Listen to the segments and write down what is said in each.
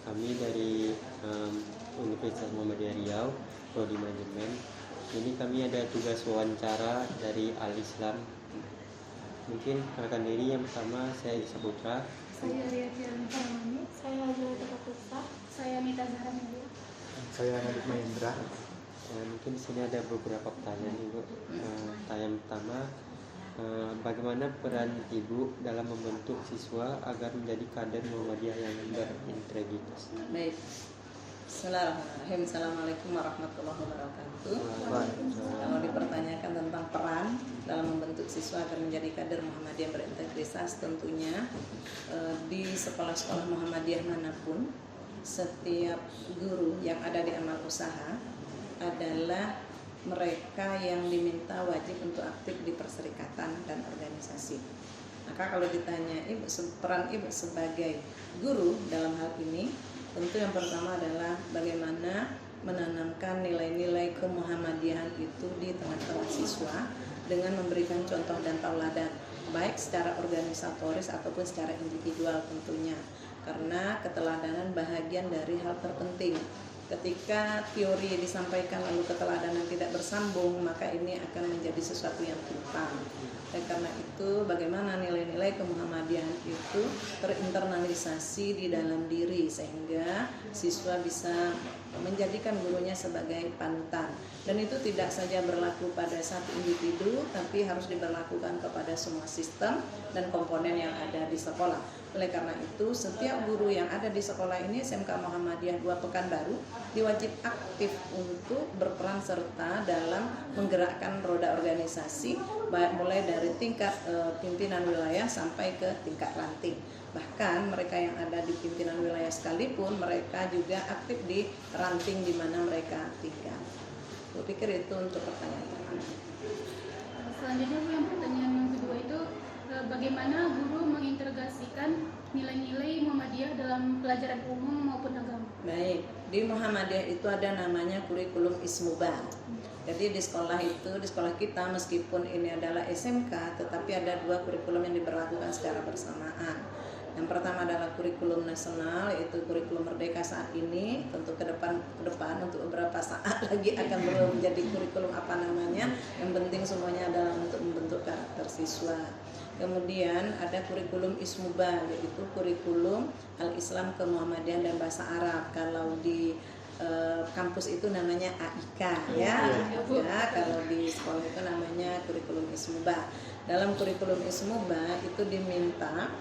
kami dari Universitas Muhammadiyah Riau, Prodi Manajemen. Ini kami ada tugas wawancara dari Al-Islam. Mungkin perkenalkan diri. Yang pertama, saya Isa Putra. Saya Ria Fianita. Saya Azura Tepatusa. Saya Mita Zahra Melia. Saya Nadif Mahendra. Mungkin di sini ada beberapa pertanyaan, Ibu. Pertanyaan pertama, bagaimana peran Ibu dalam membentuk siswa agar menjadi kader Muhammadiyah yang berintegritas? Baik. Bismillahirrahmanirrahim. Assalamualaikum warahmatullahi wabarakatuh. Kalau dipertanyakan tentang peran dalam membentuk siswa agar menjadi kader Muhammadiyah berintegritas, tentunya di sekolah-sekolah Muhammadiyah manapun, setiap guru yang ada di amal usaha adalah mereka yang diminta wajib untuk aktif di perserikatan dan organisasi. Maka kalau ditanya peran ibu sebagai guru dalam hal ini, tentu yang pertama adalah bagaimana menanamkan nilai-nilai kemuhammadiyahan itu di tengah-tengah siswa dengan memberikan contoh dan tauladan, baik secara organisatoris ataupun secara individual tentunya. Karena keteladanan bahagian dari hal terpenting. Ketika teori disampaikan lalu keteladanan tidak bersambung, maka ini akan menjadi sesuatu yang timpang. Karena itu bagaimana nilai-nilai kemuhammadiyahan itu terinternalisasi di dalam diri sehingga siswa bisa menjadikan gurunya sebagai panutan. Dan itu tidak saja berlaku pada satu individu, tapi harus diberlakukan kepada semua sistem dan komponen yang ada di sekolah. Oleh karena itu, setiap guru yang ada di sekolah ini, SMK Muhammadiyah 2 Pekanbaru, diwajib aktif untuk berperan serta dalam menggerakkan roda organisasi, baik mulai dari tingkat pimpinan wilayah sampai ke tingkat ranting. Bahkan mereka yang ada di pimpinan wilayah sekalipun, mereka juga aktif di ranting di mana mereka tinggal. Saya pikir itu untuk pertanyaan pertama. Selanjutnya Bu, yang pertanyaan yang kedua itu bagaimana guru mengintegrasikan nilai-nilai Muhammadiyah dalam pelajaran umum maupun agama? Baik, di Muhammadiyah itu ada namanya kurikulum Ismubah. Jadi di sekolah kita meskipun ini adalah SMK, tetapi ada 2 kurikulum yang diberlakukan secara bersamaan. Yang pertama adalah kurikulum nasional, yaitu kurikulum merdeka saat ini. Tentu ke depan untuk beberapa saat lagi akan belum menjadi kurikulum apa namanya. Yang penting semuanya adalah untuk membentuk karakter siswa. Kemudian ada kurikulum Ismubah, yaitu kurikulum Al-Islam Kemuhammadiyahan dan Bahasa Arab. Kalau di kampus itu namanya AIK ya. Kalau di sekolah itu namanya kurikulum Ismubah. Dalam kurikulum Ismubah itu diminta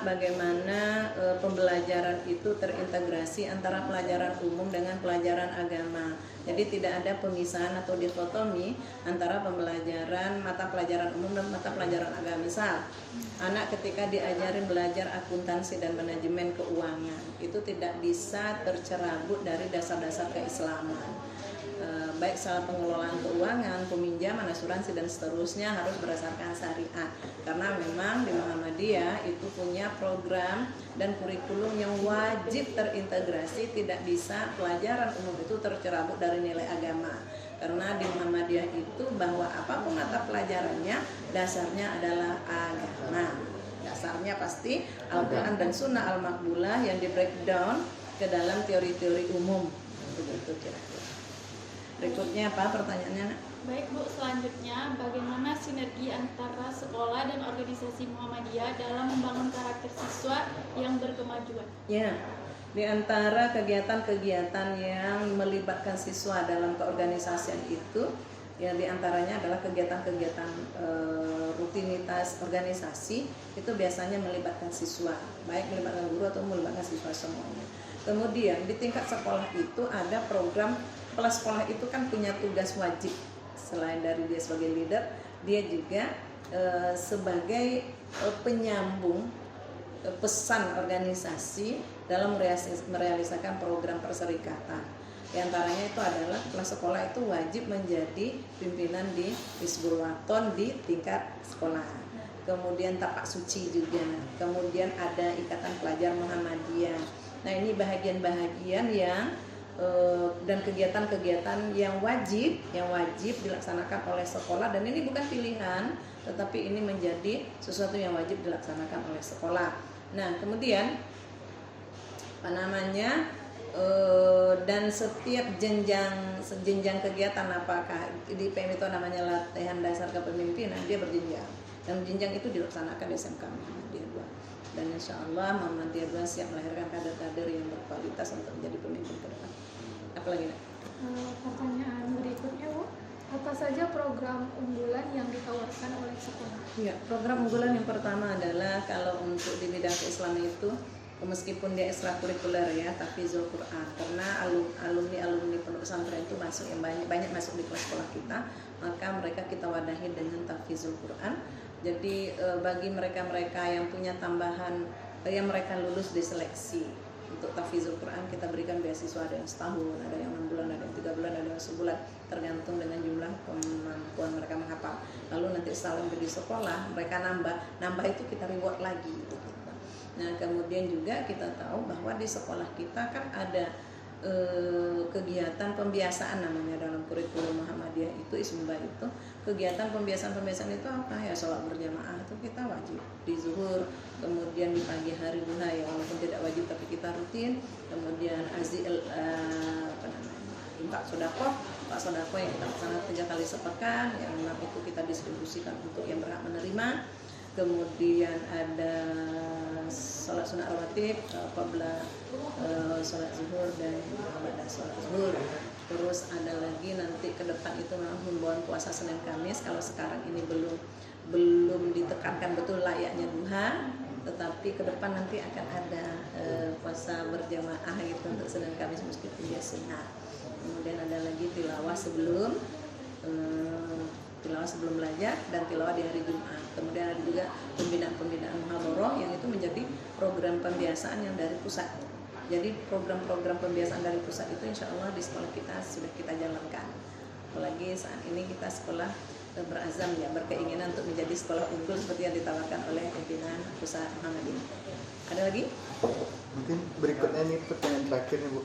bagaimana pembelajaran itu terintegrasi antara pelajaran umum dengan pelajaran agama. Jadi tidak ada pemisahan atau dikotomi antara mata pelajaran umum dan mata pelajaran agama. Misal, anak ketika diajarin belajar akuntansi dan manajemen keuangan, itu tidak bisa tercerabut dari dasar-dasar keislaman. Baik salah pengelolaan keuangan, peminjaman, asuransi dan seterusnya harus berdasarkan syariat. Karena memang di Muhammadiyah itu punya program dan kurikulum yang wajib terintegrasi, tidak bisa pelajaran umum itu tercerabut dari nilai agama. Karena di Muhammadiyah itu bahwa apapun mata pelajarannya dasarnya adalah agama. Dasarnya pasti Al-Quran dan Sunnah Al-Maqbulah yang di breakdown ke dalam teori-teori umum. Begitu kira-kira. Berikutnya apa pertanyaannya? Baik Bu, selanjutnya bagaimana sinergi antara sekolah dan organisasi Muhammadiyah dalam membangun karakter siswa yang berkemajuan? Ya, di antara kegiatan-kegiatan yang melibatkan siswa dalam keorganisasian itu, ya di antaranya adalah kegiatan-kegiatan rutinitas organisasi itu biasanya melibatkan siswa, baik melibatkan guru atau melibatkan siswa semuanya. Kemudian di tingkat sekolah itu ada program. Kepala sekolah itu kan punya tugas wajib, selain dari dia sebagai leader, dia juga sebagai penyambung pesan organisasi dalam merealisasikan program perserikatan. Di antaranya itu adalah kepala sekolah itu wajib menjadi pimpinan di Hizbul Waton di tingkat sekolah. Kemudian tapak suci juga. Kemudian ada Ikatan Pelajar Muhammadiyah. Nah ini bahagian-bahagian yang dan kegiatan-kegiatan yang wajib dilaksanakan oleh sekolah, dan ini bukan pilihan tetapi ini menjadi sesuatu yang wajib dilaksanakan oleh sekolah. Nah kemudian dan setiap jenjang kegiatan, apakah di PM itu namanya latihan dasar kepemimpinan, dia berjenjang, dan jenjang itu dilaksanakan di SMK Muhammadiyah 2. Dan insya Allah Muhammadiyah 2 siap melahirkan kader-kader yang berkualitas untuk menjadi pemimpin ke depan. Apalagi nak? Pertanyaan berikutnya, Bu, apa saja program unggulan yang ditawarkan oleh sekolah? Ya, program unggulan yang pertama adalah kalau untuk di bidang keislaman itu, meskipun dia ekstrakurikuler ya, tahfizul Quran, karena alumni pondok pesantren itu masuk yang banyak masuk di kelas sekolah kita, maka mereka kita wadahi dengan tahfizul Quran. Jadi bagi mereka-mereka yang punya tambahan, yang mereka lulus di seleksi untuk tahfizul Quran, kita berikan beasiswa, ada yang setahun, ada yang 6 bulan, ada yang 3 bulan, ada yang sebulan, tergantung dengan jumlah kemampuan mereka menghafal. Lalu nanti setelah di sekolah mereka nambah itu kita reward lagi gitu. Nah, kemudian juga kita tahu bahwa di sekolah kita kan ada kegiatan pembiasaan namanya dalam kurikulum Muhammadiyah itu Ismubah itu. Kegiatan pembiasaan itu apa ya? Sholat berjamaah itu kita wajib di zuhur, kemudian di pagi hari duha ya walaupun tidak wajib tapi kita rutin. Kemudian infak sodako yang kita laksanakan 3 kali sepekan, yang 6 itu kita distribusikan untuk yang berhak menerima. Kemudian ada sholat sunat rawatib apabila sholat zuhur dan pada sholat zuhur. Terus ada lagi nanti ke depan itu himbauan puasa Senin Kamis. Kalau sekarang ini belum ditekankan betul layaknya duha, tetapi ke depan nanti akan ada puasa berjamaah gitu untuk Senin Kamis meskipun dia sunnah. Kemudian ada lagi tilawah sebelum belajar dan tilawah di hari Jumat. Kemudian ada juga pembinaan muhadharah yang itu menjadi program pembiasaan yang dari pusat. Jadi program-program pembiasaan dari pusat itu insya Allah di sekolah kita sudah kita jalankan. Apalagi saat ini kita sekolah berazam ya, berkeinginan untuk menjadi sekolah unggul seperti yang ditawarkan oleh pimpinan pusat Muhammadiyah. Ada lagi? Mungkin berikutnya nih pertanyaan terakhir nih Bu.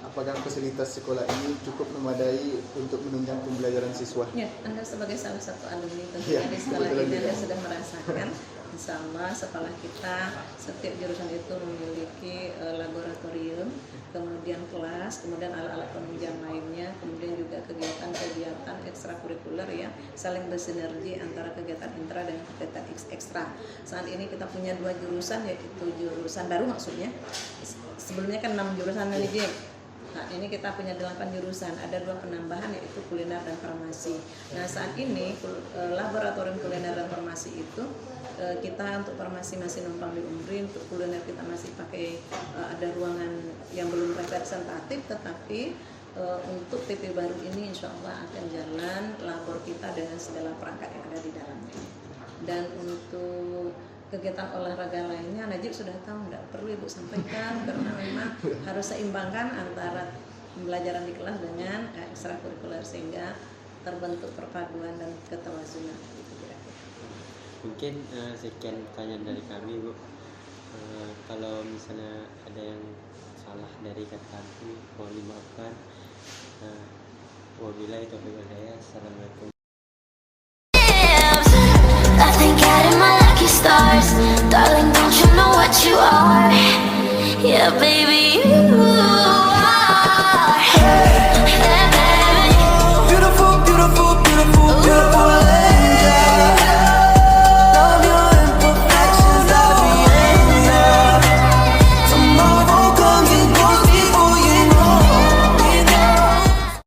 Apakah fasilitas sekolah ini cukup memadai untuk menunjang pembelajaran siswa? Ya, Anda sebagai salah satu alumni tentunya di sekolah ini Anda sudah merasakan. Insya Allah setelah kita setiap jurusan itu memiliki laboratorium, kemudian kelas, kemudian alat-alat penunjang lainnya, kemudian juga kegiatan-kegiatan ekstrakurikuler yang saling bersinergi antara kegiatan intra dan kegiatan ekstra. Saat ini kita punya 2 jurusan, yaitu jurusan baru maksudnya. Sebelumnya kan 6 jurusan manajemen. Nah, ini kita punya 8 jurusan, ada 2 penambahan yaitu kuliner dan farmasi. Nah, saat ini laboratorium kuliner dan farmasi itu kita untuk farmasi masih numpang di Umrin, untuk kuliner kita masih pakai ada ruangan yang belum representatif, tetapi untuk TP baru ini insya Allah akan jalan labor kita dengan segala perangkat yang ada di dalamnya. Dan untuk kegiatan olahraga lainnya Najib sudah tahu, tidak perlu Ibu sampaikan karena memang harus seimbangkan antara pembelajaran di kelas dengan ekstrakurikuler sehingga terbentuk perpaduan dan ketawazunan. Mungkin sekian pertanyaan dari kami, Bu. Kalau misalnya ada yang salah dari kata-kata, mohon dimaafkan. Wabillahi taufiq wal hidayah. Assalamualaikum. I thank God and my lucky stars. Darling, don't you know what you are? Yeah, baby.